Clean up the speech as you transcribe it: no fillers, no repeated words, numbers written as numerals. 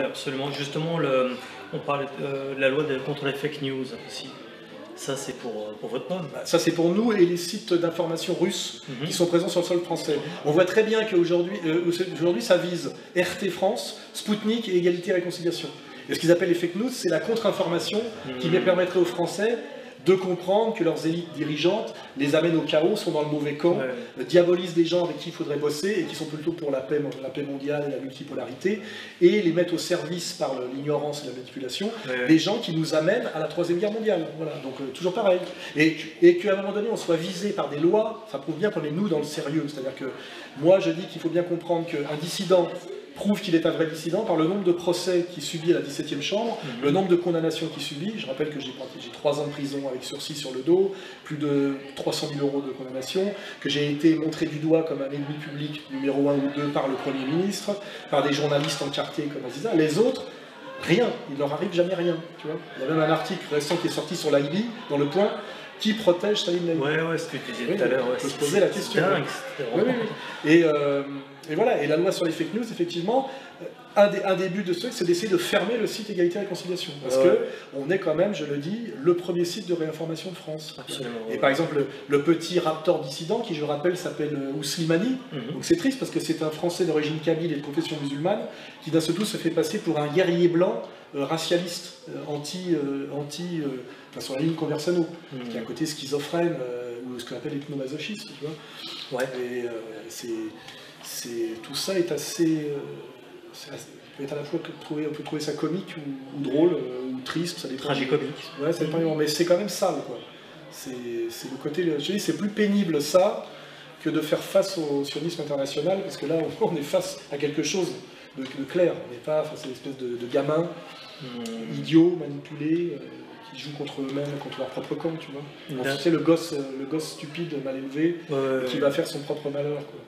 Absolument. Justement, on parle de la loi contre les fake news aussi. Ça, c'est pour votre pomme. Ça, c'est pour nous et les sites d'information russes qui sont présents sur le sol français. On voit très bien qu'aujourd'hui, ça vise RT France, Sputnik et Égalité et Réconciliation. Et ce qu'ils appellent les fake news, c'est la contre-information qui permettrait aux Français de comprendre que leurs élites dirigeantes les amènent au chaos, sont dans le mauvais camp, diabolisent des gens avec qui il faudrait bosser et qui sont plutôt pour la paix mondiale et la multipolarité, et les mettent au service par l'ignorance et la manipulation, des gens qui nous amènent à la Troisième Guerre mondiale. Voilà. Donc toujours pareil. Et qu'à un moment donné on soit visé par des lois, ça prouve bien qu'on est nous dans le sérieux. C'est-à-dire que moi je dis qu'il faut bien comprendre qu'un dissident prouve qu'il est un vrai dissident par le nombre de procès qu'il subit à la 17e chambre, le nombre de condamnations qu'il subit. Je rappelle que j'ai 3 ans de prison avec sursis sur le dos, plus de 300 000 € de condamnation, que j'ai été montré du doigt comme un ennemi public numéro 1 ou 2 par le Premier ministre, par des journalistes encartés comme Aziza. Les autres, rien, il leur arrive jamais rien. Tu vois, il y a même un article récent qui est sorti sur l'AIBI, dans Le Point, qui protège Salim Naïm. Ouais, ce que tu disais tout à l'heure. Je me posais la question. Dingue, Et voilà, et la loi sur les fake news, effectivement, un des buts de ce truc, c'est d'essayer de fermer le site Égalité et Réconciliation. Parce qu'on est quand même, je le dis, le premier site de réinformation de France. Absolument. Et par exemple, le petit raptor dissident, qui je rappelle s'appelle Ouslimani, donc c'est triste parce que c'est un Français d'origine kabyle et de confession musulmane, qui d'un seul coup se fait passer pour un guerrier blanc, racialiste, sur la ligne Conversano, qui est un côté schizophrène, ou ce qu'on appelle ethnomasochiste, tu vois. Et tout ça est assez... peut être à la fois on peut trouver ça comique ou drôle ou triste, ça dépend. Tragicomique. Ouais, ça dépend, mais c'est quand même sale, quoi. C'est le côté, je te dis, c'est plus pénible ça que de faire face au sionisme international, parce que là on est face à quelque chose de clair. On n'est pas face à une espèce de gamins idiots, manipulés, qui jouent contre eux-mêmes, contre leur propre camp, tu vois. Tu sais, le gosse stupide, mal élevé, qui va faire son propre malheur, quoi.